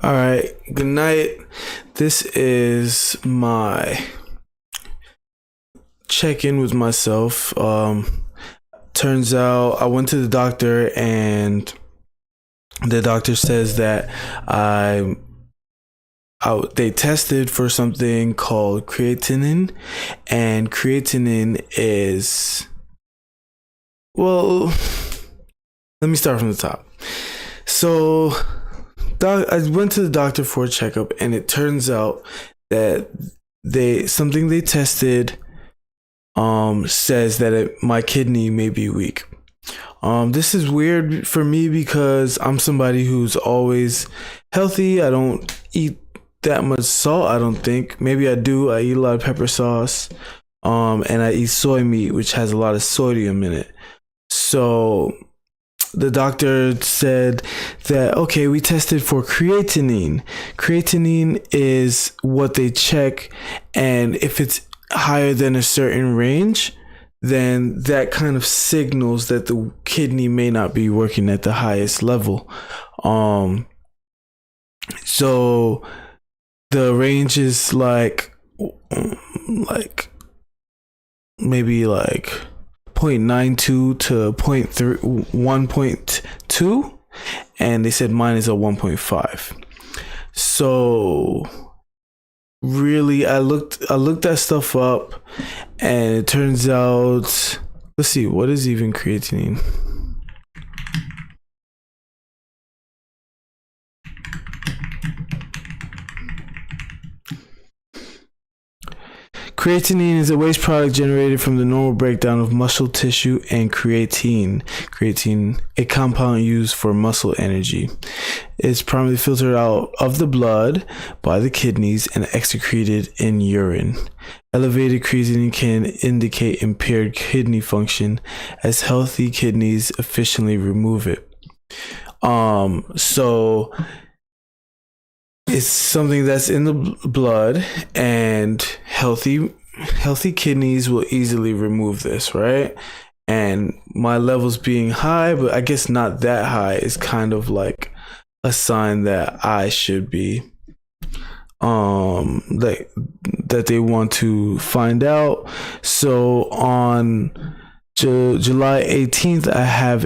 All right, good night. This is my check in with myself. Turns out I went to the doctor, and the doctor says that I, they tested for something called creatinine, and creatinine is, well, let me start from the top. So, I went to the doctor for a checkup, and it turns out that something they tested says that my kidney may be weak. This is weird for me because I'm somebody who's always healthy. I don't eat that much salt, I don't think. Maybe I do. I eat a lot of pepper sauce. And I eat soy meat, which has a lot of sodium in it. So the doctor said that, okay, we tested for creatinine. Creatinine is what they check, and if it's higher than a certain range, then that kind of signals that the kidney may not be working at the highest level. So the range is like maybe like 0.92 to 1.2, and they said mine is a 1.5. So really, I looked that stuff up, and it turns out, let's see, what is even creatinine? Creatinine is a waste product generated from the normal breakdown of muscle tissue and creatine. Creatine, a compound used for muscle energy. It's primarily filtered out of the blood by the kidneys and excreted in urine. Elevated creatinine can indicate impaired kidney function, as healthy kidneys efficiently remove it. So it's something that's in the blood, and healthy kidneys will easily remove this, right? And my levels being high, but I guess not that high, is kind of like a sign that I should be that they want to find out. So on July 18th, I have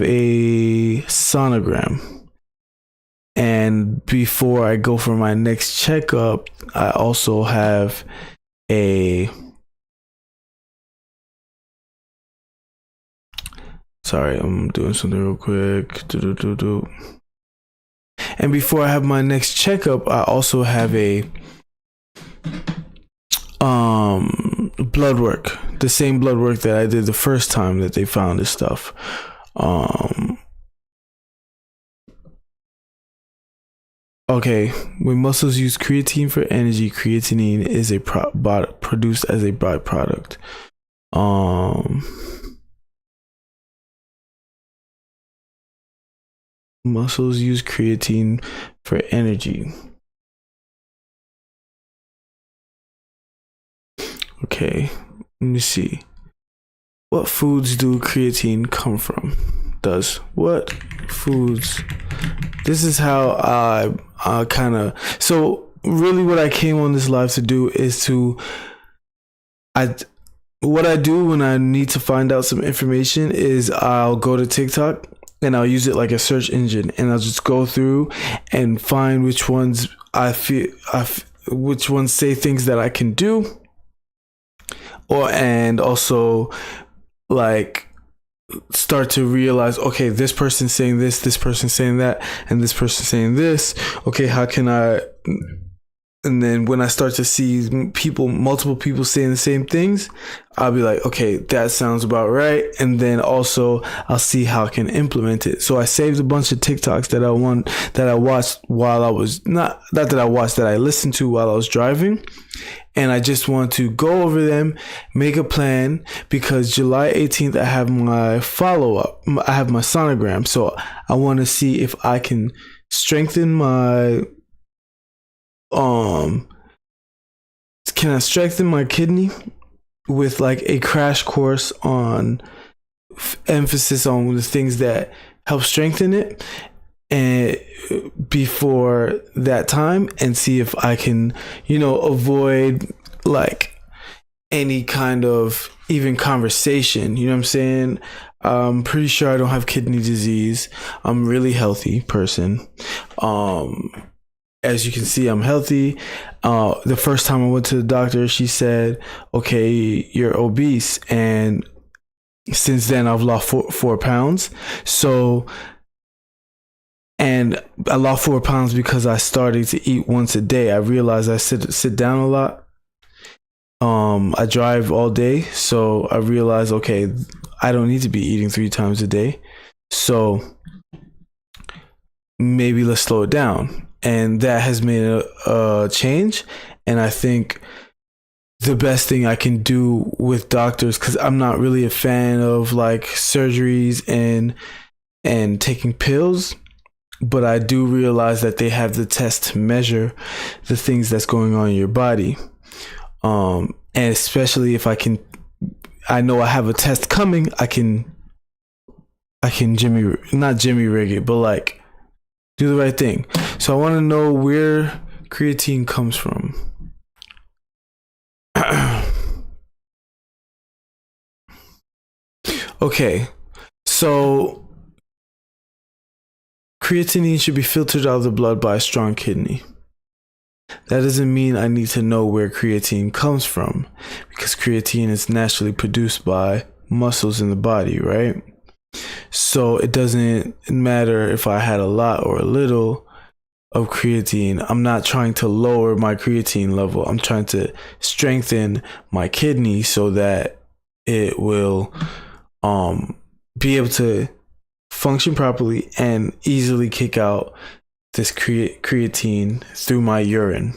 a sonogram. And before I go for my next checkup, I also have sorry, I'm doing something real quick. And before I have my next checkup, I also have a blood work, the same blood work that I did the first time that they found this stuff. Okay, when muscles use creatine for energy, creatinine is produced as a byproduct. Muscles use creatine for energy. Okay, let me see. What foods do creatine come from? What foods? This is how I kind of, so really what I came on this live to do is what I do when I need to find out some information is I'll go to TikTok and I'll use it like a search engine, and I'll just go through and find which ones which ones say things that I can do, and also like start to realize, okay, this person's saying this person's saying that, and this person's saying this. Okay, how can I? And then when I start to see multiple people saying the same things, I'll be like, okay, that sounds about right. And then also I'll see how I can implement it. So I saved a bunch of TikToks that I watched while I was that I listened to while I was driving. And I just want to go over them, make a plan, because July 18th, I have my follow-up. I have my sonogram. So I want to see if I can strengthen my, can I strengthen my kidney with like a crash course on emphasis on the things that help strengthen it. and before that time and see if I can, avoid like any kind of even conversation. You know what I'm saying? I'm pretty sure I don't have kidney disease. I'm a really healthy person. As you can see, I'm healthy. The first time I went to the doctor, she said, okay, you're obese. And since then I've lost 4 pounds. So, and I lost 4 pounds because I started to eat once a day. I realized I sit down a lot. I drive all day, so I realized, okay, I don't need to be eating 3 times a day. So maybe let's slow it down. And that has made a change. And I think the best thing I can do with doctors, because I'm not really a fan of like surgeries and taking pills, but I do realize that they have the test to measure the things that's going on in your body. And especially if I know I have a test coming, I can not Jimmy rig it, but like do the right thing. So I want to know where creatine comes from. Okay, so creatinine should be filtered out of the blood by a strong kidney. That doesn't mean I need to know where creatine comes from, because creatine is naturally produced by muscles in the body, right? So it doesn't matter if I had a lot or a little of creatine. I'm not trying to lower my creatine level. I'm trying to strengthen my kidney so that it will be able to function properly and easily kick out this creatine through my urine.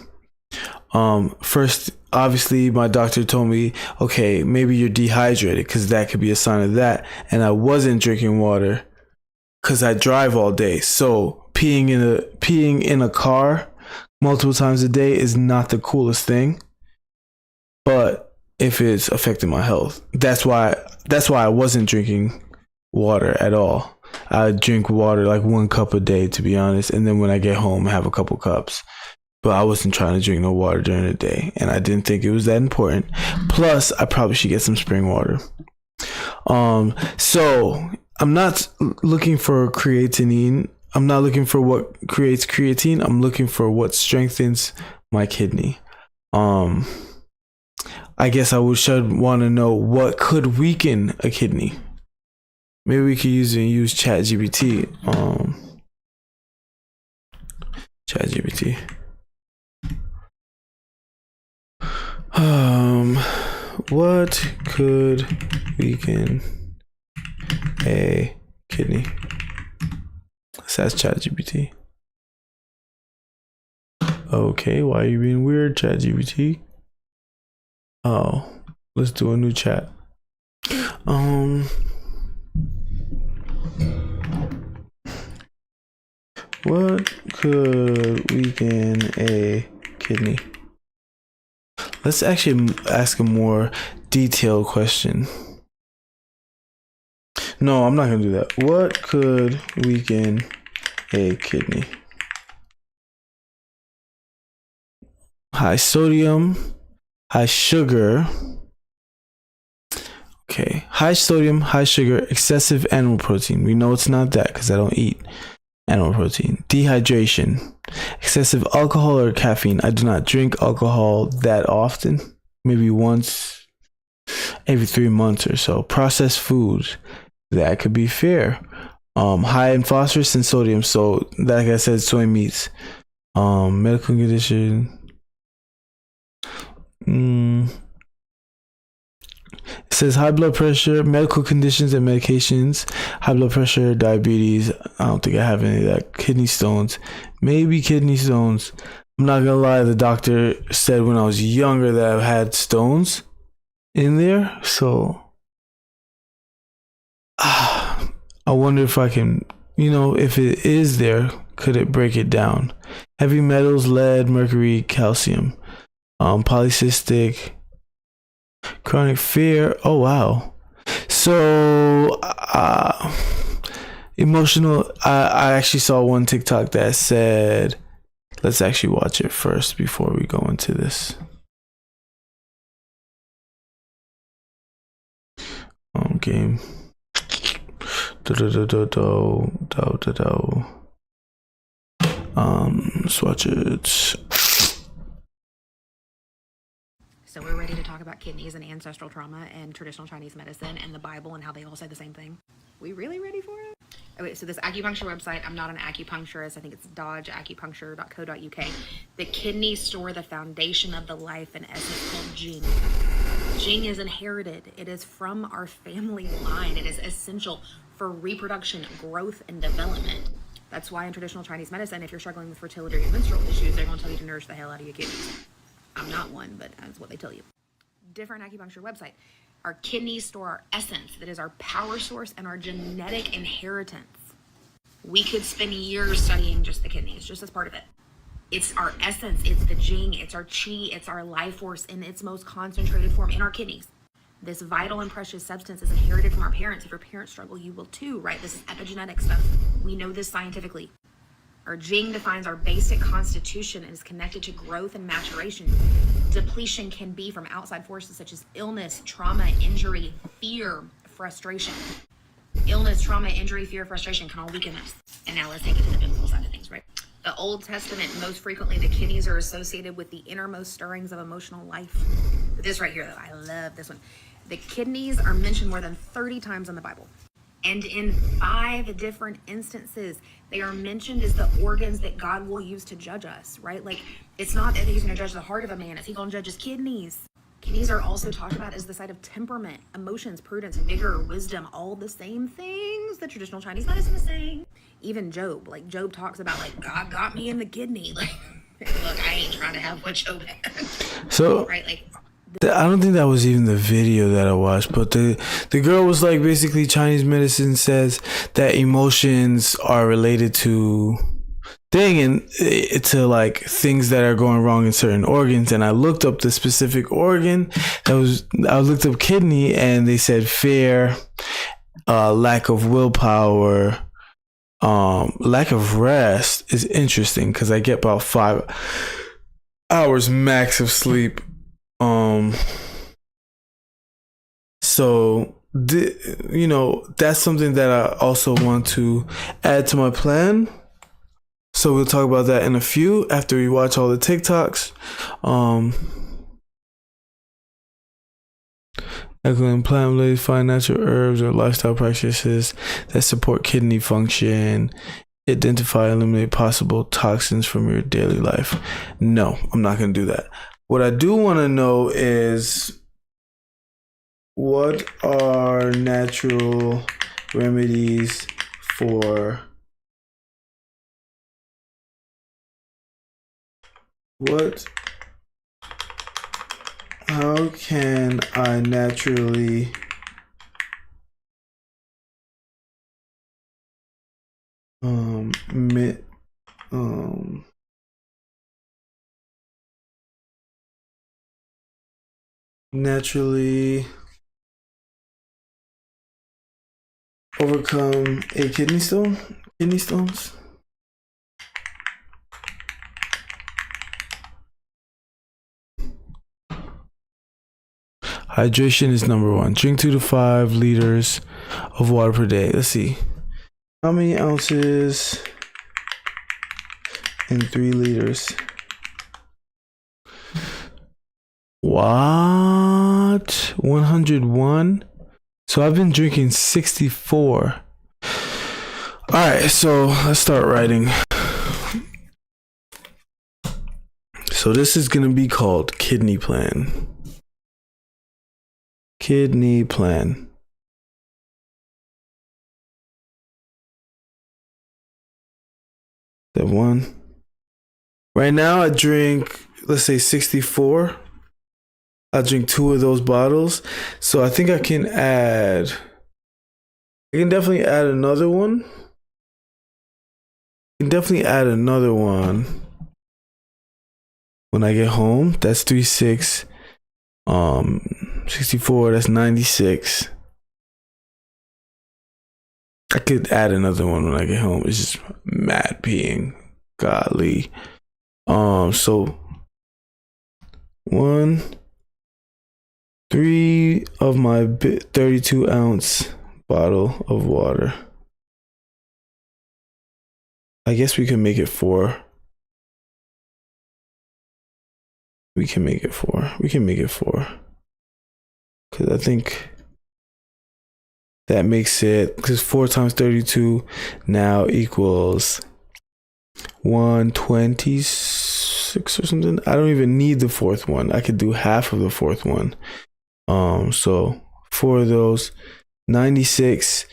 First, obviously, my doctor told me, okay, maybe you're dehydrated, because that could be a sign of that. And I wasn't drinking water because I drive all day. So peeing in a car multiple times a day is not the coolest thing. But if it's affecting my health, that's why I wasn't drinking water at all. I drink water like 1 cup a day, to be honest. And then when I get home, I have a couple cups. But I wasn't trying to drink no water during the day. And I didn't think it was that important. Plus, I probably should get some spring water. So I'm not looking for creatinine. I'm not looking for what creates creatine. I'm looking for what strengthens my kidney. I guess I should want to know what could weaken a kidney. Maybe we could use ChatGPT. ChatGPT. What could weaken a kidney? Let's ask ChatGPT. Okay, why are you being weird, ChatGPT? Oh, let's do a new chat. What could weaken a kidney? Let's actually ask a more detailed question. No, I'm not gonna do that. What could weaken a kidney? High sodium, high sugar. Okay, high sodium, high sugar, excessive animal protein. We know it's not that because I don't eat animal protein. Dehydration, excessive alcohol or caffeine. I do not drink alcohol that often, maybe once every 3 months or so. Processed foods, that could be fair. High in phosphorus and sodium, so like I said, soy meats. Medical condition. It says high blood pressure, medical conditions and medications. High blood pressure, diabetes. I don't think I have any of that. Kidney stones, maybe kidney stones. I'm not gonna lie, the doctor said when I was younger that I had stones in there, so I wonder if I can, if it is there, could it break it down? Heavy metals, lead, mercury, calcium. Polycystic, chronic fear. Oh wow. So Emotional. I actually saw one TikTok that said, let's actually watch it first before we go into this. Game. Let's watch it. So we're ready to talk about kidneys and ancestral trauma and traditional Chinese medicine and the Bible and how they all say the same thing. We really ready for it? Okay, so this acupuncture website, I'm not an acupuncturist. I think it's dodgeacupuncture.co.uk. The kidneys store the foundation of the life and essence called Jing. Jing is inherited. It is from our family line. It is essential for reproduction, growth, and development. That's why in traditional Chinese medicine, if you're struggling with fertility or menstrual issues, they're going to tell you to nourish the hell out of your kidneys. I'm not one, but that's what they tell you. Different acupuncture website. Our kidneys store our essence, that is our power source and our genetic inheritance. We could spend years studying just the kidneys, just as part of it. It's our essence, it's the Jing, it's our Qi, it's our life force in its most concentrated form in our kidneys. This vital and precious substance is inherited from our parents. If your parents struggle, you will too, right? This is epigenetic stuff. We know this scientifically. Our Jing defines our basic constitution and is connected to growth and maturation. Depletion can be from outside forces such as illness, trauma, injury, fear, frustration. Illness, trauma, injury, fear, frustration can all weaken us. And now let's take it to the biblical side of things, right? The Old Testament, most frequently the kidneys are associated with the innermost stirrings of emotional life. This right here, though, I love this one. The kidneys are mentioned more than 30 times in the Bible. And in 5 different instances, they are mentioned as the organs that God will use to judge us, right? Like, it's not that he's going to judge the heart of a man. Is he going to judge his kidneys? Kidneys are also talked about as the site of temperament, emotions, prudence, vigor, wisdom, all the same things that traditional Chinese medicine is saying. Even Job, like Job talks about, like, God got me in the kidney. Like, look, I ain't trying to have what Job had. So, right, like, I don't think that was even the video that I watched, but the girl was like, basically Chinese medicine says that emotions are related to to like things that are going wrong in certain organs. And I looked up the specific organ I looked up kidney, and they said fear, lack of willpower, lack of rest is interesting because I get about 5 hours max of sleep. So that's something that I also want to add to my plan. So we'll talk about that in a few after we watch all the TikToks. Plant-based, find natural herbs or lifestyle practices that support kidney function. Identify and eliminate possible toxins from your daily life. No, I'm not going to do that. What I do want to know is, what are natural remedies for how can I naturally naturally overcome a kidney stones? Hydration is number 1. Drink 2 to 5 liters of water per day. Let's see. How many ounces in 3 liters? What? 101? So I've been drinking 64. Alright, so let's start writing. So this is gonna be called Kidney Plan. Kidney Plan. That one. Right now I drink, let's say 64. I drink 2 of those bottles. So I think I can definitely add another one. When I get home. That's 3-6. 64, that's 96. I could add another one when I get home. It's just mad peeing. Godly. So 3 of my 32-ounce bottle of water. I guess we can make it 4. We can make it 4. Because I think that makes it, because 4 times 32 now equals 126 or something. I don't even need the fourth one. I could do half of the fourth one. So 4 of those, 96,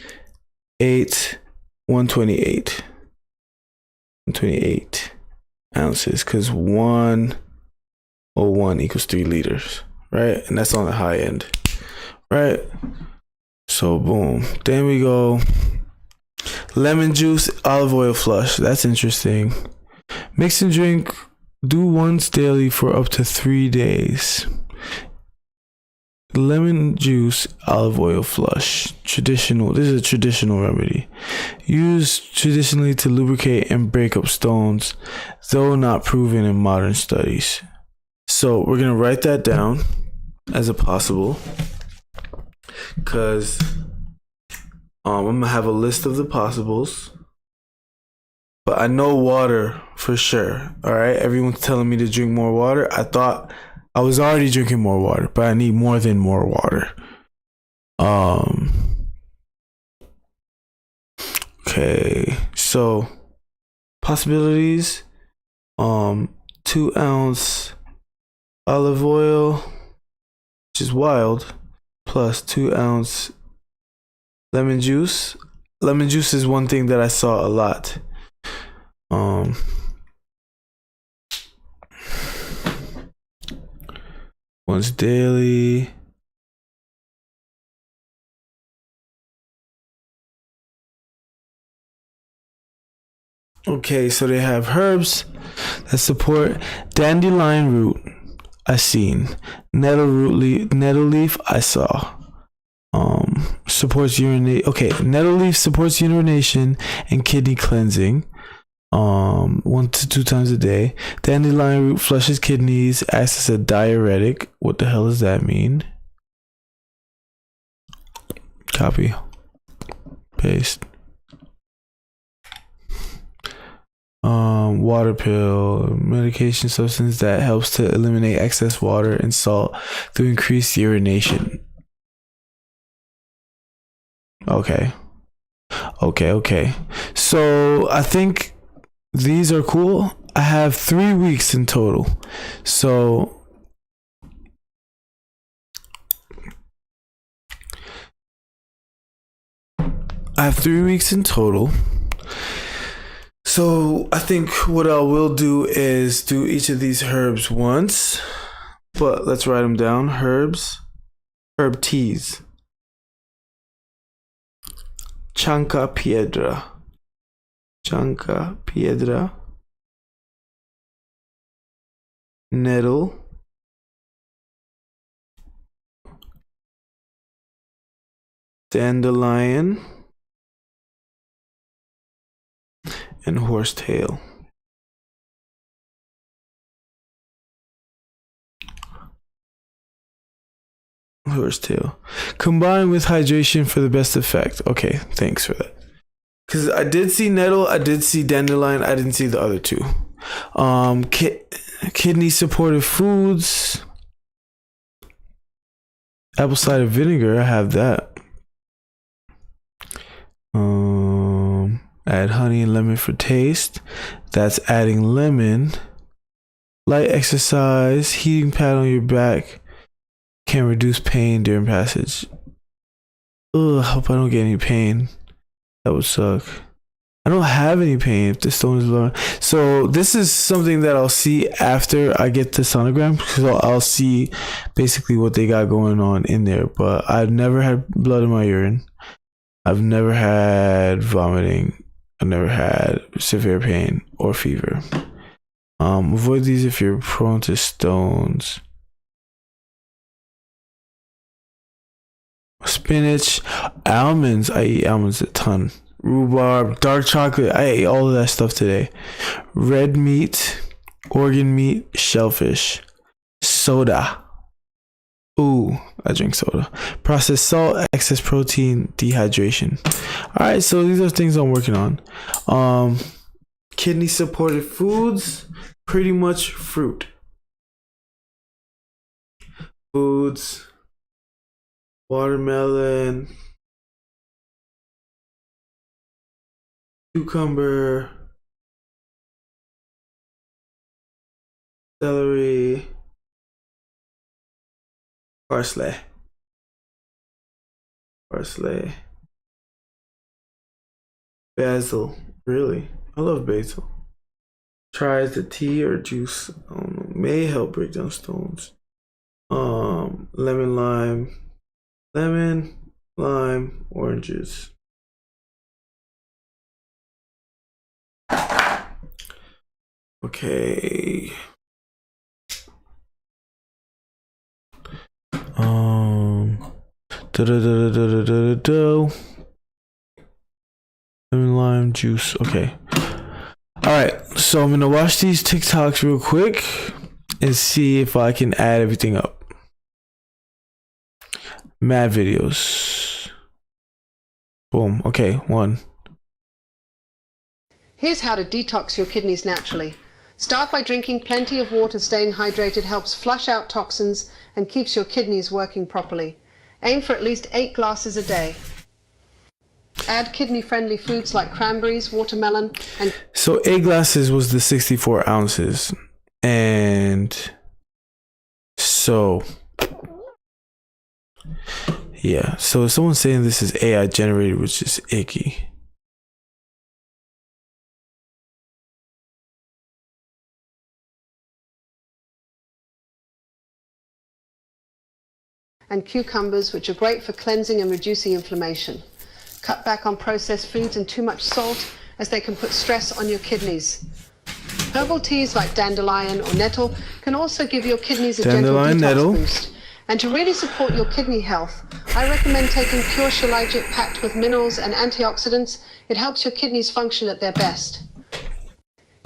8, 128. 128 ounces, because 101 equals 3 liters, right? And that's on the high end, right? So boom. Then we go lemon juice, olive oil flush. That's interesting. Mix and drink. Do once daily for up to 3 days. Lemon juice, olive oil flush. Traditional. This is a traditional remedy. Used traditionally to lubricate and break up stones, though not proven in modern studies. So we're going to write that down as a possible. Because I'm going to have a list of the possibles. But I know water for sure. All right. Everyone's telling me to drink more water. I thought I was already drinking more water, but I need more than more water. Okay. So possibilities. 2-ounce olive oil, which is wild, plus 2-ounce lemon juice. Lemon juice is one thing that I saw a lot. Once daily. Okay, so they have herbs that support dandelion root. I seen nettle leaf. I saw. Supports urinate. Okay, nettle leaf supports urination and kidney cleansing. 1 to 2 times a day. Dandelion root flushes kidneys, acts as a diuretic. What the hell does that mean? Copy. Paste. Water pill, medication substance that helps to eliminate excess water and salt through increased urination. Okay. So I think these are cool. I have 3 weeks in total. So I have 3 weeks in total. So I think what I will do is do each of these herbs once. But let's write them down. Herb teas. Chanca piedra. Nettle. Dandelion. And horsetail. Combine with hydration for the best effect. Okay, thanks for that. Because I did see nettle, I did see dandelion, I didn't see the other two. Kidney supportive foods. Apple cider vinegar, I have that. Add honey and lemon for taste. That's adding lemon. Light exercise, heating pad on your back can reduce pain during passage. Ugh, I hope I don't get any pain. That would suck. I don't have any pain if the stone is low. So this is something that I'll see after I get the sonogram, because I'll see basically what they got going on in there. But I've never had blood in my urine. I've never had vomiting. I've never had severe pain or fever. Avoid these if you're prone to stones. Spinach, almonds. I eat almonds a ton. rhubarb, dark chocolate. I ate all of that stuff today. Red meat, organ meat, shellfish, soda. Ooh, I drink soda. Processed salt, excess protein, dehydration. All right, so these are things I'm working on. Kidney supported foods, pretty much fruit. Foods, watermelon, cucumber, celery, parsley, basil. Really, I love basil. Tries the tea or juice. I don't know. May help break down stones. Lemon, lime, oranges. Okay. Lemon, lime juice. Okay. All right. So I'm gonna watch these TikToks real quick and see if I can add everything up. Mad videos. Boom. Okay. 1. Here's how to detox your kidneys naturally. Start by drinking plenty of water. Staying hydrated helps flush out toxins and keeps your kidneys working properly. Aim for at least 8 glasses a day. Add kidney-friendly foods like cranberries, watermelon, and... So 8 glasses was the 64 ounces. And so... yeah, so someone's saying this is AI generated, which is icky. and cucumbers, which are great for cleansing and reducing inflammation. Cut back on processed foods and too much salt, as they can put stress on your kidneys. Herbal teas like dandelion or nettle can also give your kidneys a gentle detox boost. And to really support your kidney health, I recommend taking pure shilajit packed with minerals and antioxidants. It helps your kidneys function at their best.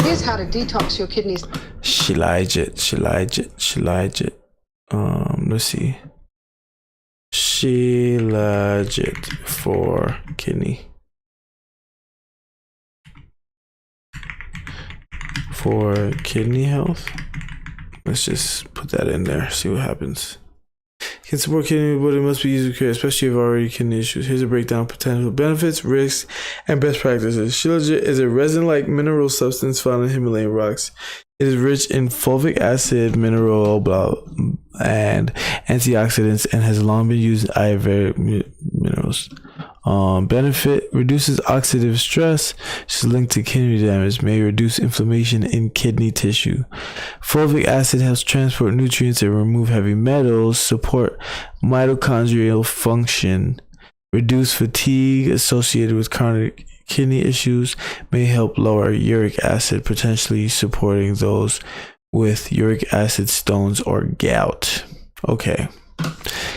Here's how to detox your kidneys. Shilajit. Let's see. Shilajit for kidney. For kidney health. Let's just put that in there, see what happens. Can support kidney, but it must be used with care, especially if you have already kidney issues. Here's a breakdown of potential benefits, risks, and best practices. Shilajit is a resin-like mineral substance found in Himalayan rocks. It is rich in fulvic acid, mineral, and antioxidants, and has long been used in Ayurvedic minerals. Benefit: reduces oxidative stress, which is linked to kidney damage, may reduce inflammation in kidney tissue. Fulvic acid helps transport nutrients and remove heavy metals, support mitochondrial function, reduce fatigue associated with chronic kidney issues, may help lower uric acid, potentially supporting those with uric acid stones or gout. Okay.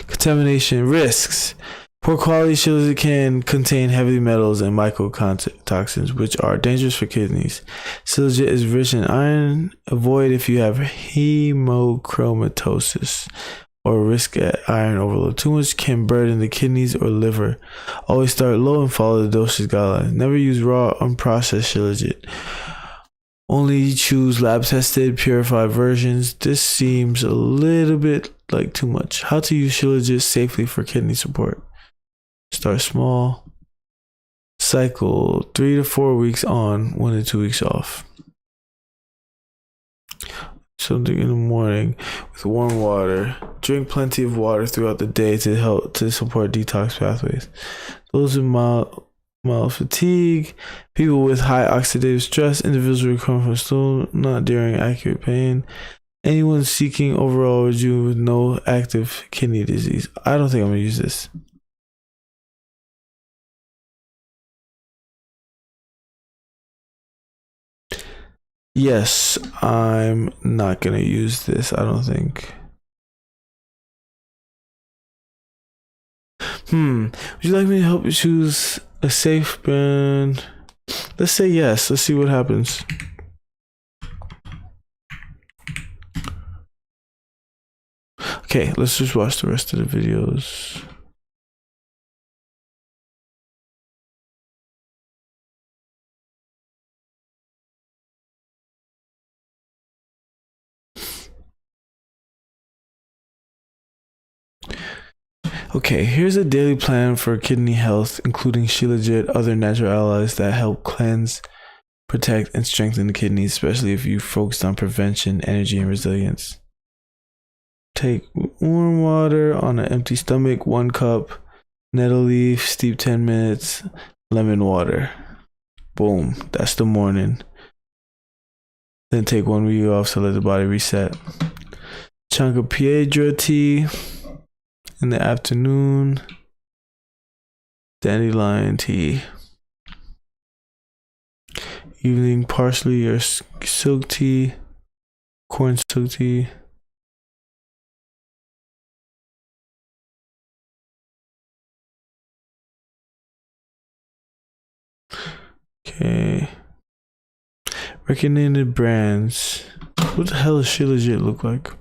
Contamination risks. Poor quality shilajit can contain heavy metals and mycotoxins, which are dangerous for kidneys. Shilajit is rich in iron. Avoid if you have hemochromatosis or risk at iron overload. Too much can burden the kidneys or liver. Always start low and follow the dosage guidelines. Never use raw, unprocessed shilajit. Only choose lab-tested, purified versions. This seems a little bit like too much. How to use shilajit safely for kidney support. Start small. Cycle 3 to 4 weeks on, 1 to 2 weeks off. Something in the morning with warm water. Drink plenty of water throughout the day to help to support detox pathways. Those with mild fatigue, people with high oxidative stress, individuals recovering from stool, not during acute pain, anyone seeking overall rejuvenation with no active kidney disease. I don't think I'm gonna use this. Yes, I'm not gonna use this, I don't think. Would you like me to help you choose A safe brand. Let's say yes. Let's see what happens. Okay, let's just watch the rest of the videos. Okay, here's a daily plan for kidney health, including Shilajit, other natural allies that help cleanse, protect, and strengthen the kidneys, especially if you focused on prevention, energy, and resilience. Take warm water on an empty stomach, 1 cup, nettle leaf, steep 10 minutes, lemon water. Boom, that's the morning. Then take 1 week off to let the body reset. Chanca Piedra tea in the afternoon. Dandelion tea. Evening parsley or silk tea. Corn silk tea. Okay. Recommended brands. What the hell does Shilajit look like?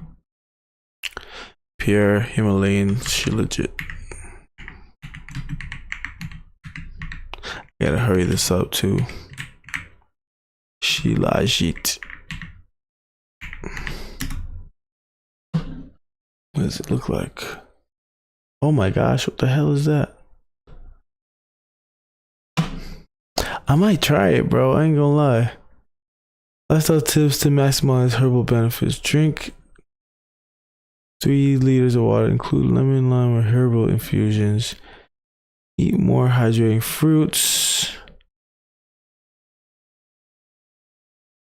Pure Himalayan Shilajit. Gotta hurry this up too. Shilajit. What does it look like? Oh my gosh, what the hell is that? I might try it, bro. I ain't gonna lie. Lifestyle tips to maximize herbal benefits. Drink 3 liters of water, include lemon, lime, or herbal infusions. Eat more hydrating fruits.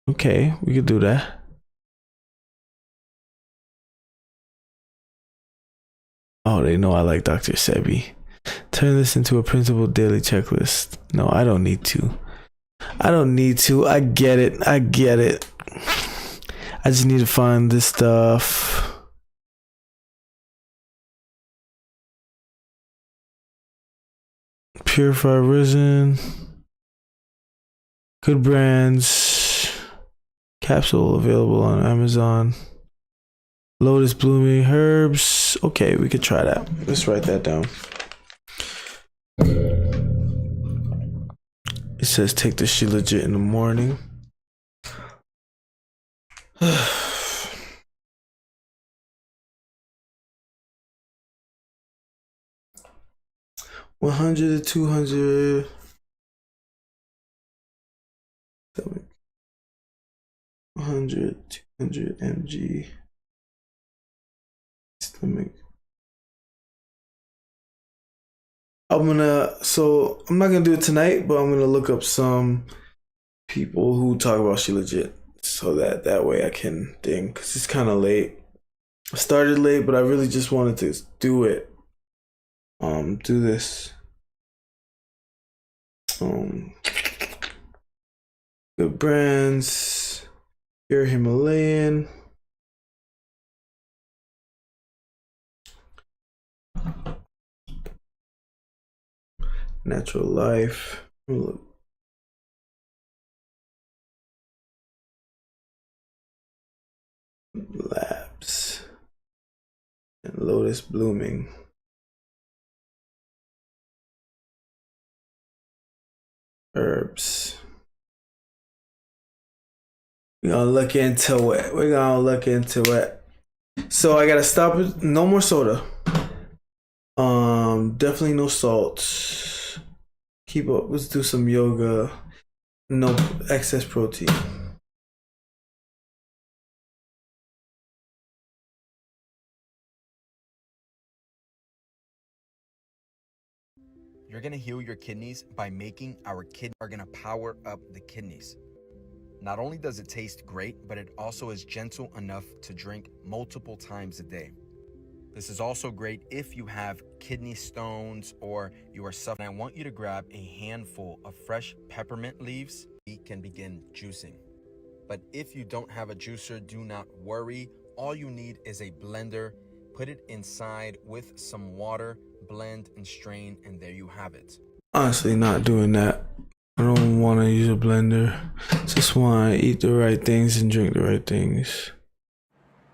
Okay, we could do that. Oh, they know I like Dr. Sebi. Turn this into a printable daily checklist. No, I don't need to. I don't need to. I get it. I get it. I just need to find this stuff. Purified resin. Good brands. Capsule available on Amazon. Lotus blooming herbs. Okay, we could try that. Let's write that down. It says take the Shilajit in the morning. 100 to 200. 100, 200 mg. Stomach. I'm not gonna do it tonight, but I'm gonna look up some people who talk about Shilajit so that way I can think, because it's kind of late. I started late, but I really just wanted to do it. Do this. Good brands. Pure Himalayan. Natural Life. Labs. And Lotus Blooming. Herbs. We're gonna look into it. So I gotta stop it. No more soda. Definitely no salt. Keep up. Let's do some yoga. No excess protein. You're gonna heal your kidneys by making our kidneys are gonna power up the kidneys. Not only does it taste great, but it also is gentle enough to drink multiple times a day. This is also great if you have kidney stones or you are suffering. I want you to grab a handful of fresh peppermint leaves. We can begin juicing. But if you don't have a juicer, do not worry. All you need is a blender. Put it inside with some water, blend and strain, and there you have it. honestly not doing that. I don't want to use a blender. Just want to eat the right things and drink the right things.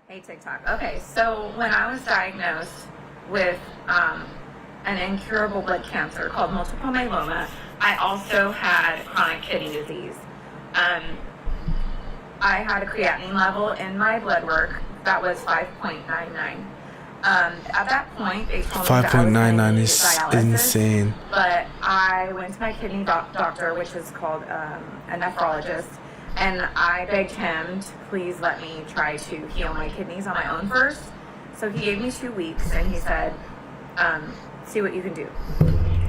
Hey TikTok. Okay, so when I was diagnosed with an incurable blood cancer called multiple myeloma, I also had chronic kidney disease. I had a creatinine level in my blood work that was 5.99. At that point, they told me that I was going to 5.99 need is dialysis, insane. but I went to my kidney doctor, which is called a nephrologist, and I begged him to please let me try to heal my kidneys on my own first. So he gave me 2 weeks, and he said, see what you can do.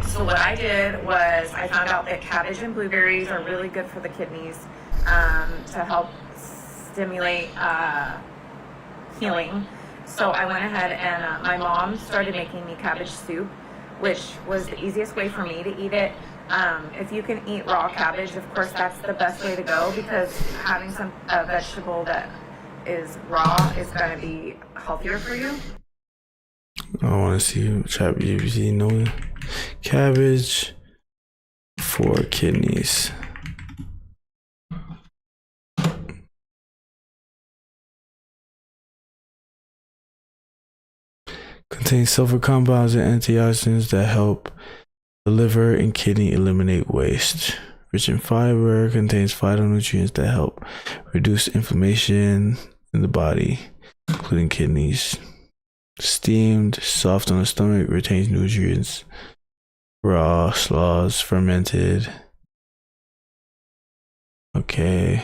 So what I did was I found out that cabbage and blueberries are really good for the kidneys to help stimulate healing. So I went ahead and my mom started making me cabbage soup, which was the easiest way for me to eat it. If you can eat raw cabbage, of course, that's the best way to go, because having a vegetable that is raw is going to be healthier for you. I want to see ChatGPT know cabbage for kidneys. Contains sulfur compounds and antioxidants that help the liver and kidney eliminate waste. Rich in fiber, contains phytonutrients that help reduce inflammation in the body, including kidneys. Steamed, soft on the stomach, retains nutrients. Raw, slaws, fermented. Okay.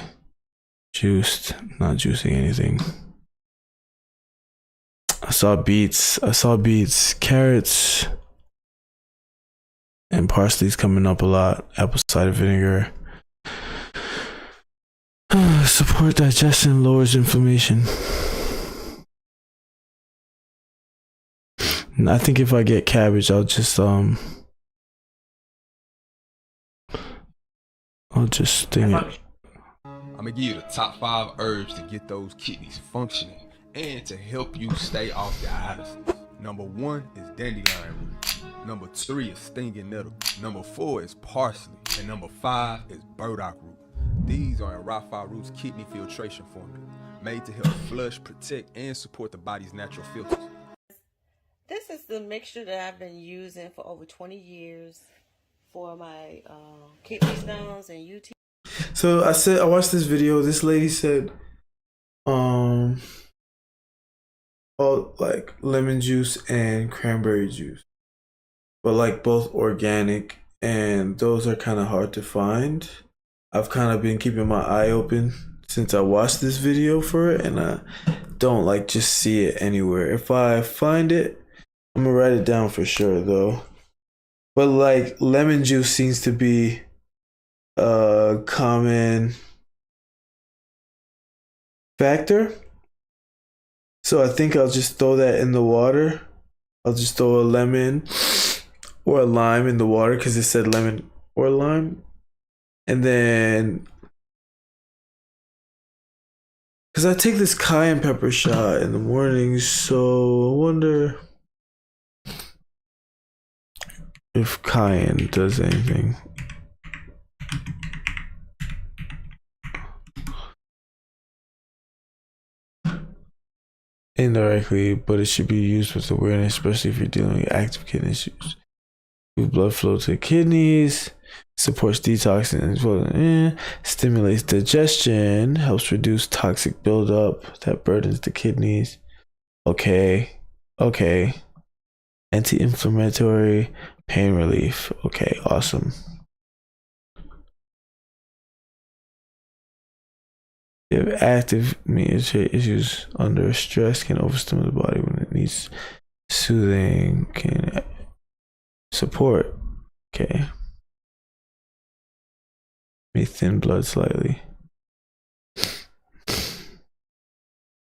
Juiced, not juicing anything. I saw beets, carrots, and parsley's coming up a lot. Apple cider vinegar. Support digestion, lowers inflammation. And I think if I get cabbage, I'll just sting it. I'm gonna give you the top 5 herbs to get those kidneys functioning and to help you stay off dialysis. Number 1 is dandelion root. Number 3 is stinging nettle. Number 4 is parsley. And number 5 is burdock root. These are in Rapha Root's kidney filtration formula, made to help flush, protect, and support the body's natural filters. This is the mixture that I've been using for over 20 years for my kidney stones and UT. So I watched this video. This lady said, like lemon juice and cranberry juice, but like both organic, and those are kind of hard to find. I've kind of been keeping my eye open since I watched this video for it, and I don't like just see it anywhere. If I find it, I'm gonna write it down for sure though. But like lemon juice seems to be a common factor. So I think I'll just throw that in the water. I'll just throw a lemon or a lime in the water because it said lemon or lime. And then, because I take this cayenne pepper shot in the morning, so I wonder if cayenne does anything. Indirectly, but it should be used with awareness, especially if you're dealing with active kidney issues. Blood flow to the kidneys, supports detoxing, stimulates digestion, helps reduce toxic buildup that burdens the kidneys. Okay. Anti-inflammatory, pain relief. Okay, awesome. If active issues under stress can overstimulate the body when it needs soothing, can support. Okay. May thin blood slightly.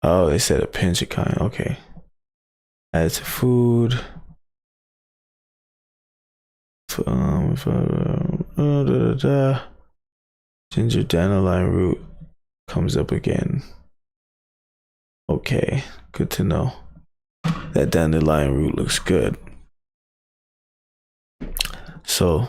Oh, they said a pinch of cayenne. Okay. Add to food. Ginger dandelion root comes up again. Okay, good to know. That dandelion root looks good. So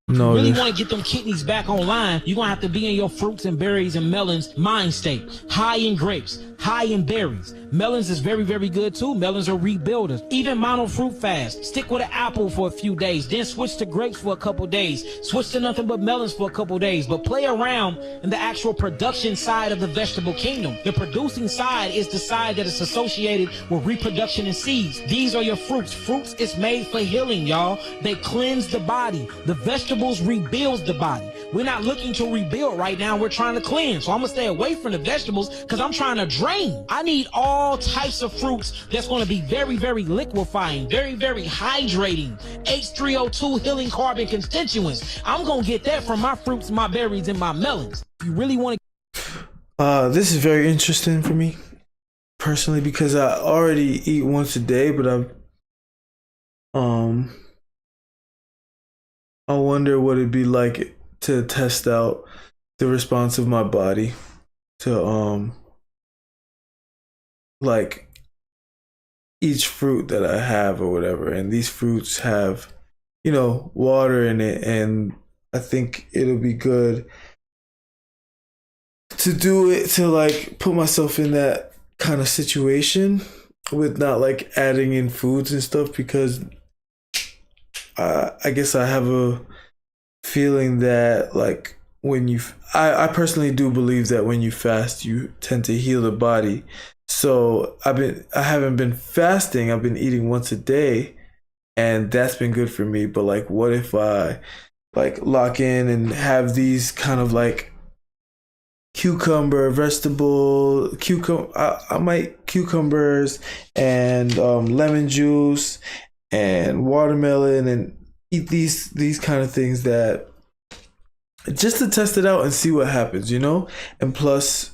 No, Really want to get them kidneys back online, you're going to have to be in your fruits and berries and melons mind state. High in grapes, high in berries. Melons is very, very good too. Melons are rebuilders. Even mono fruit fast. Stick with an apple for a few days, then switch to grapes for a couple days. Switch to nothing but melons for a couple days. But play around in the actual production side of the vegetable kingdom. The producing side is the side that is associated with reproduction and seeds. These are your fruits. Fruits is made for healing, y'all. They cleanse the body. The vegetables rebuilds the body. We're not looking to rebuild right now. We're trying to cleanse. So I'm going to stay away from the vegetables because I'm trying to drain. I need all types of fruits that's going to be very, very liquefying, very, very hydrating. H3O2 healing carbon constituents. I'm going to get that from my fruits, my berries, and my melons. If you really want to... this is very interesting for me personally because I already eat once a day, but I wonder what it'd be like to test out the response of my body to like each fruit that I have or whatever. And these fruits have, you know, water in it, and I think it'll be good to do it, to like put myself in that kind of situation with not like adding in foods and stuff, because I guess I have a feeling that like when you, I personally do believe that when you fast, you tend to heal the body. So I haven't been fasting. I've been eating once a day, and that's been good for me. But like, what if I like lock in and have these kind of like cucumbers and lemon juice and watermelon, and eat these kind of things, that just to test it out and see what happens, you know? And plus,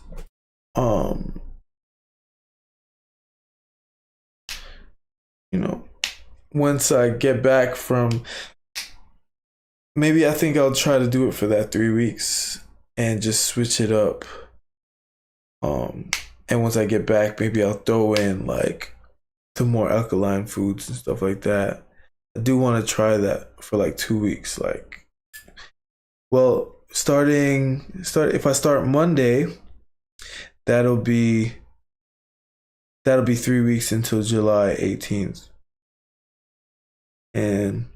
you know, once I get back from, maybe I think I'll try to do it for that 3 weeks and just switch it up. And once I get back, maybe I'll throw in like the more alkaline foods and stuff like that. I do want to try that for like 2 weeks. Like, well, if I start Monday, that'll be 3 weeks until July 18th. And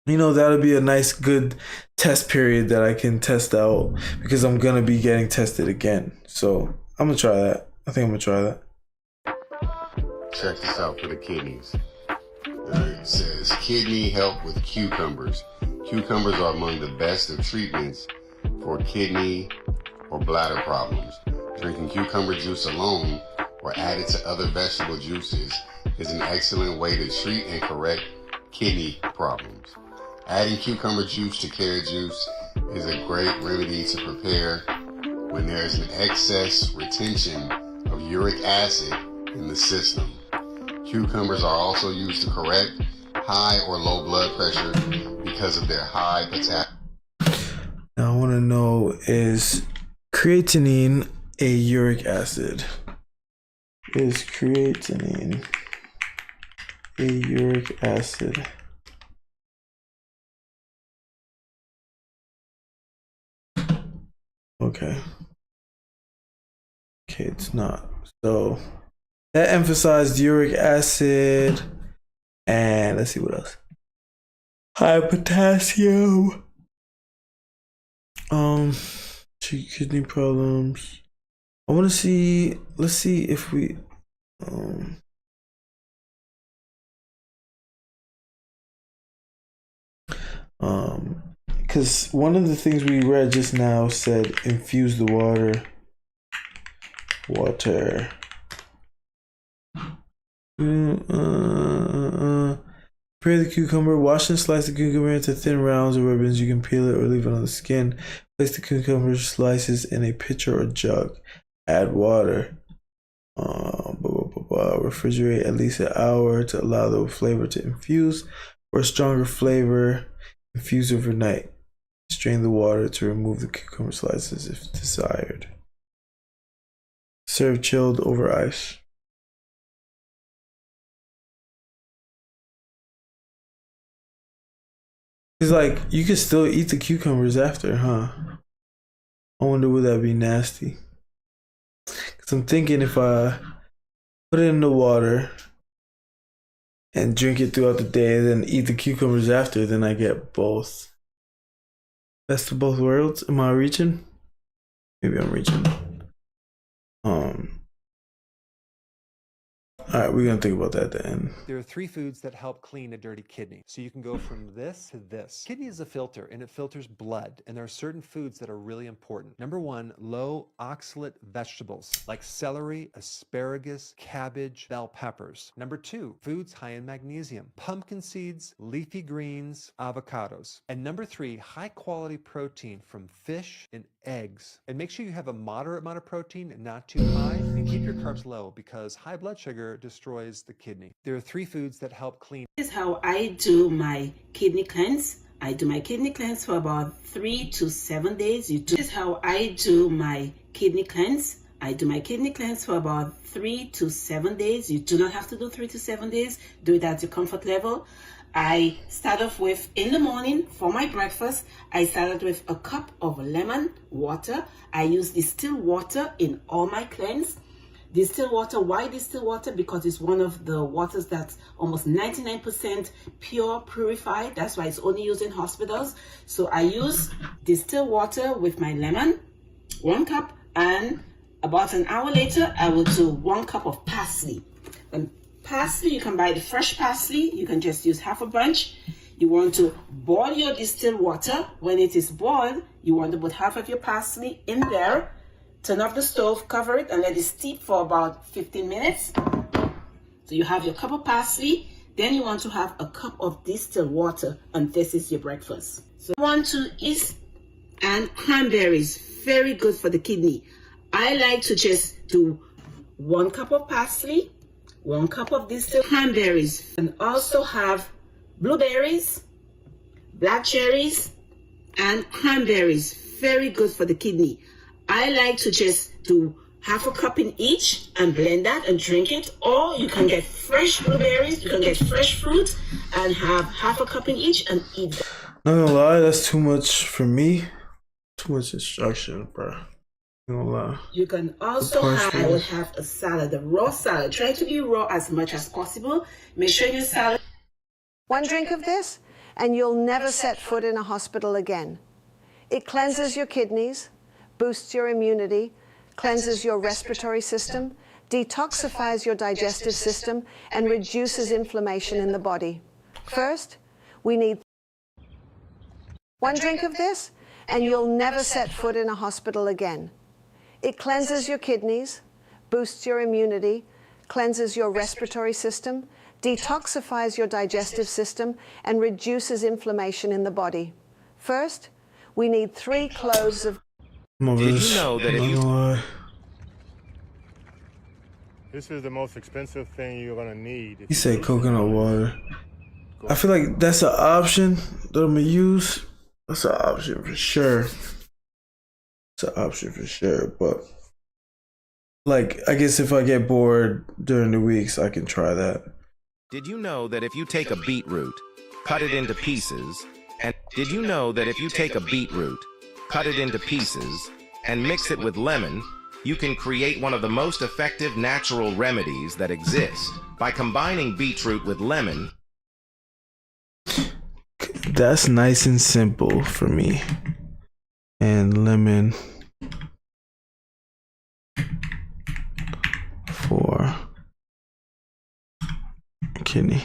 you know, that'll be a nice good test period that I can test out, because I'm gonna be getting tested again. So I'm gonna try that. I think I'm gonna try that. Check this out for the kidneys. It says kidney help with cucumbers. Cucumbers are among the best of treatments for kidney or bladder problems. Drinking cucumber juice alone or added to other vegetable juices is an excellent way to treat and correct kidney problems. Adding cucumber juice to carrot juice is a great remedy to prepare when there is an excess retention of uric acid in the system. Cucumbers are also used to correct high or low blood pressure because of their high potassium. Now I want to know, is creatinine a uric acid? Is creatinine a uric acid? Okay, it's not. So that emphasized uric acid, and let's see what else. High potassium. Kidney problems. I want to see. Let's see if we. Because one of the things we read just now said infuse the water. Prepare the cucumber. Wash and slice the cucumber into thin rounds or ribbons. You can peel it or leave it on the skin. Place the cucumber slices in a pitcher or jug. Add water. Refrigerate at least an hour to allow the flavor to infuse. For a stronger flavor, infuse overnight. Strain the water to remove the cucumber slices if desired. Serve chilled over ice. It's like you could still eat the cucumbers after, huh? I wonder would that be nasty? Cause I'm thinking if I put it in the water and drink it throughout the day, and then eat the cucumbers after, then I get both. Best of both worlds. Am I reaching? Maybe I'm reaching. All right, we're gonna think about that then. There are 3 foods that help clean a dirty kidney. So you can go from this to this. Kidney is a filter and it filters blood. And there are certain foods that are really important. Number 1, low oxalate vegetables like celery, asparagus, cabbage, bell peppers. Number 2, foods high in magnesium, pumpkin seeds, leafy greens, avocados. And number 3, high quality protein from fish and eggs. And make sure you have a moderate amount of protein, not too high, and keep your carbs low because high blood sugar destroys the kidney. There are 3 foods that help clean. This is how I do my kidney cleanse. I do my kidney cleanse for about 3 to 7 days. This is how I do my kidney cleanse. I do my kidney cleanse for about 3 to 7 days. You do not have to do 3 to 7 days. Do it at your comfort level. I start off with, in the morning for my breakfast, I started with a cup of lemon water. I use distilled water in all my cleanse. Distilled water, why distilled water? Because it's one of the waters that's almost 99% pure, purified. That's why it's only used in hospitals. So I use distilled water with my lemon, 1 cup, and about an hour later, I will do 1 cup of parsley. And parsley, you can buy the fresh parsley. You can just use half a bunch. You want to boil your distilled water. When it is boiled, you want to put half of your parsley in there. Turn off the stove, cover it, and let it steep for about 15 minutes. So you have your cup of parsley. Then you want to have a cup of distilled water, and this is your breakfast. So you want to eat, and cranberries, very good for the kidney. I like to just do 1 cup of parsley, 1 cup of distilled cranberries, and also have blueberries, black cherries, and cranberries, very good for the kidney. I like to just do half a cup in each and blend that and drink it. Or you can get fresh blueberries, you can get fresh fruit and have half a cup in each and eat that. Not gonna lie, that's too much for me. Too much instruction, bro. Not gonna lie. You can also I will have a salad, a raw salad. Try to be raw as much as possible. Make sure your salad. 1 drink of this, and you'll never set foot in a hospital again. It cleanses your kidneys, boosts your immunity, cleanses your respiratory system, detoxifies your digestive system, and reduces inflammation in the body. First, we need 1 drink of this, and you'll never set foot in a hospital again. It cleanses your kidneys, boosts your immunity, cleanses your respiratory system, detoxifies your digestive system, and reduces inflammation in the body. First, we need 3 cloves of... Did you know that if you... This is the most expensive thing you're gonna need. He said coconut water. I feel like that's an option that I'm gonna use. That's an option for sure. It's an option for sure, but like, I guess if I get bored during the weeks, I can try that. Did you know that if you take a beetroot, cut it into pieces, and did you know that if you take a beetroot, cut it into pieces, and mix it with lemon, you can create one of the most effective natural remedies that exist by combining beetroot with lemon? That's nice and simple for me. And lemon for kidney.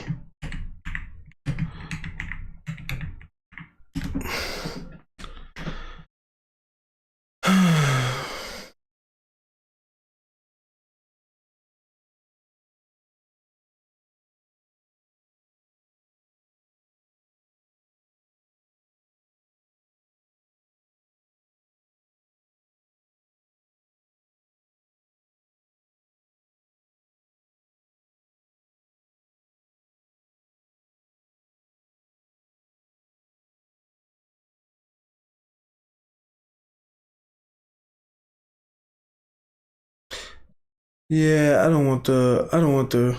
Yeah, I don't want the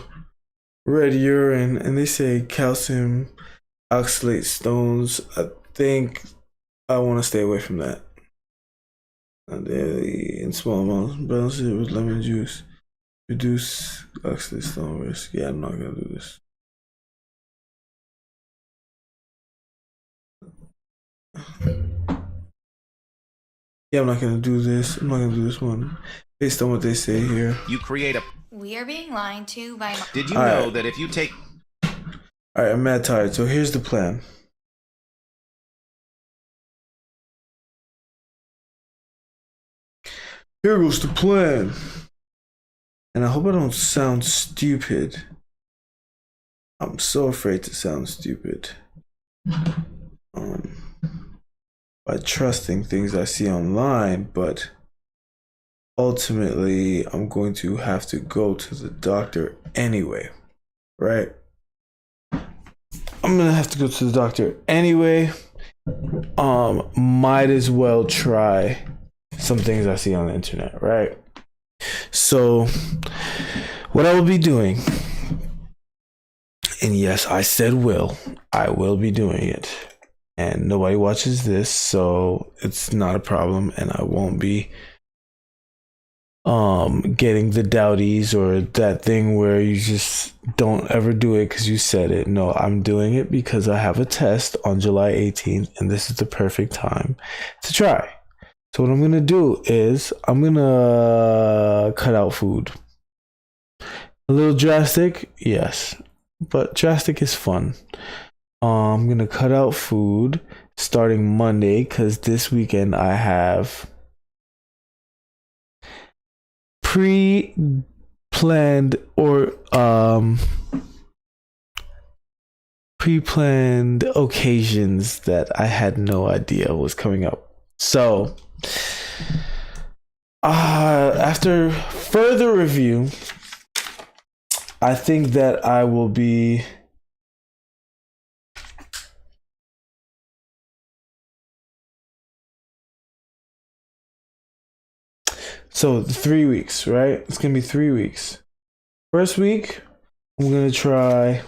red urine, and they say calcium Oxalate stones. I think I want to stay away from that. Daily in small amounts. Balance it with lemon juice. Reduce oxalate stone risk. Yeah, I'm not gonna do this. Yeah, I'm not gonna do this. I'm not gonna do this one based on what they say here. You create a. We are being lied to by. Did you know that if you take. Alright, I'm mad tired. So here's the plan. Here goes the plan. And I hope I don't sound stupid. I'm so afraid to sound stupid. By trusting things I see online, but ultimately I'm going to have to go to the doctor anyway, right? I'm gonna have to go to the doctor anyway. Might as well try some things I see on the internet, right? So what I will be doing, and yes, I said I will be doing it, and nobody watches this, so it's not a problem, and I won't be getting the dowdies or that thing where you just don't ever do it because you said it. No, I'm doing it because I have a test on July 18th, and this is the perfect time to try. So what I'm gonna do is I'm gonna cut out food. A little drastic, yes, but drastic is fun. I'm gonna cut out food starting Monday because this weekend I have pre-planned occasions that I had no idea was coming up. So after further review, I think that I will be so 3 weeks, right? It's gonna be 3 weeks. First week, I'm gonna try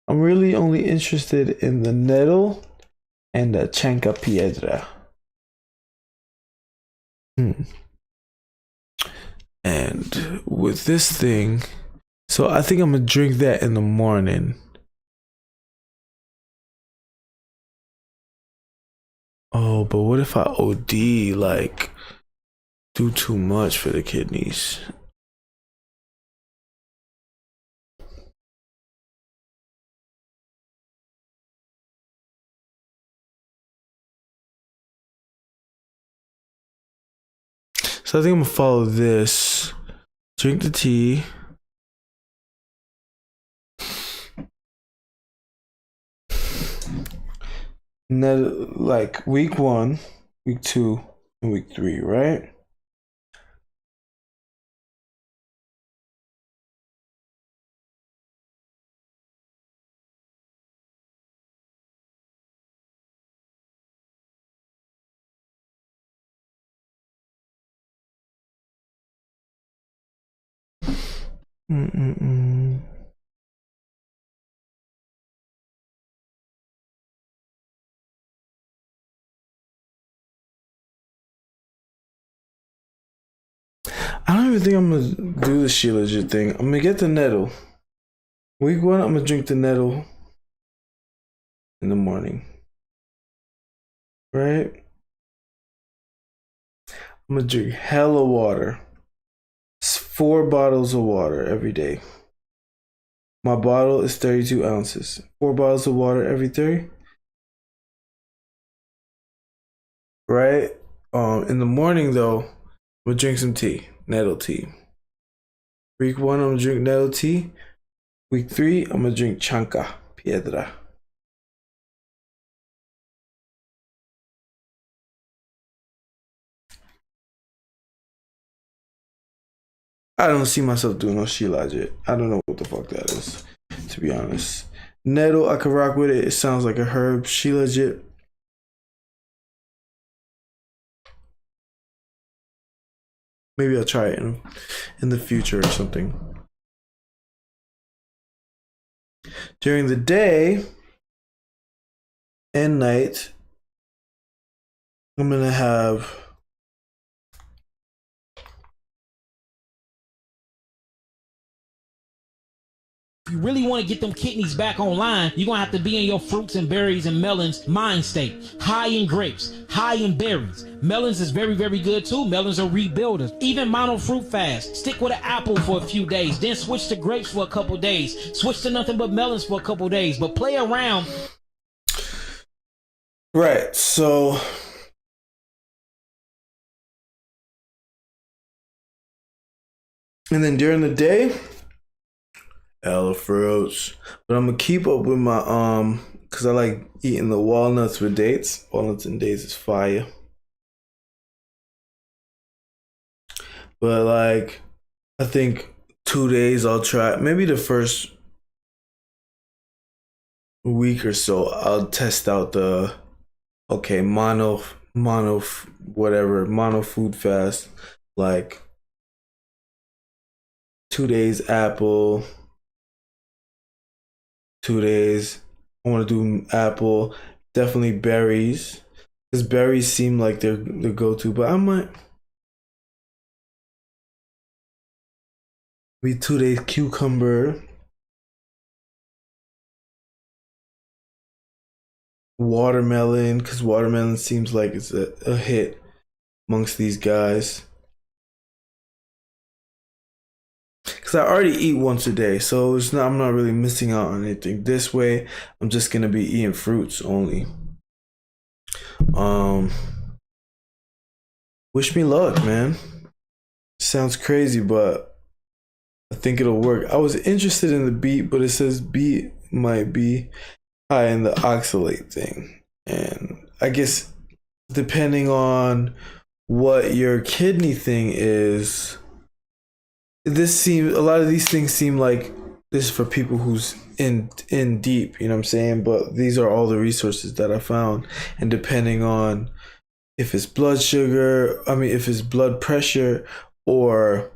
I'm really only interested in the nettle and the chanca piedra. And with this thing, so I think I'm gonna drink that in the morning. Oh, but what if I OD, like, do too much for the kidneys? So I think I'm gonna follow this. Drink the tea. Like week 1, week 2, and week 3, right? I don't even think I'm gonna do the Shilajit thing. I'm gonna get the nettle. Week 1, I'm gonna drink the nettle in the morning. Right? I'm gonna drink hella water. It's 4 bottles of water every day. My bottle is 32 ounces. 4 bottles of water every 30. Right? In the morning though, I'm gonna drink some tea. Nettle tea. Week 1, I'm gonna drink nettle tea. Week 3, I'm gonna drink chanca piedra. I don't see myself doing no Shilajit. I don't know what the fuck that is, to be honest. Nettle, I could rock with it. It sounds like a herb. Shilajit, maybe I'll try it in the future or something. during the day and night, I'm gonna have If you really want to get them kidneys back online, you're going to have to be in your fruits and berries and melons mind state. High in grapes, high in berries. Melons is very, very good too. Melons are rebuilders. Even mono fruit fast. Stick with an apple for a few days. Then switch to grapes for a couple days. Switch to nothing but melons for a couple days. But play around. Right, so and then during the day, hella fruits. But I'm gonna keep up with my cause I like eating the walnuts with dates. Walnuts and dates is fire. But like I think 2 days I'll try, maybe the first week or so I'll test out the mono food fast, like 2 days apple, 2 days I want to do apple, definitely berries, because berries seem like they're the go-to, but I might be 2 days cucumber, watermelon, because watermelon seems like it's a hit amongst these guys. Because I already eat once a day, so I'm not really missing out on anything. This way, I'm just gonna be eating fruits only. Wish me luck, man. Sounds crazy, but I think it'll work. I was interested in the beet, but it says beet might be high in the oxalate thing, and I guess depending on what your kidney thing is, a lot of these things seem like this is for people who's in deep, you know what I'm saying? But these are all the resources that I found, and depending on if it's blood sugar, if it's blood pressure or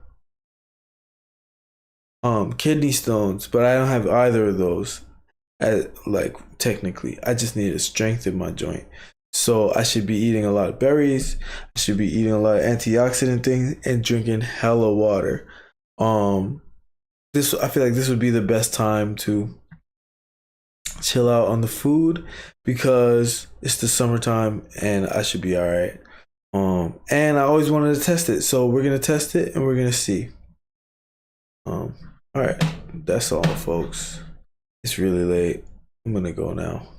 kidney stones, but I don't have either of those. Technically, I just need to strengthen my joint. So I should be eating a lot of berries. I should be eating a lot of antioxidant things and drinking hella water. I feel like this would be the best time to chill out on the food because it's the summertime and I should be all right. And I always wanted to test it, so we're gonna test it and we're gonna see. All right, that's all, folks. It's really late. I'm gonna go now.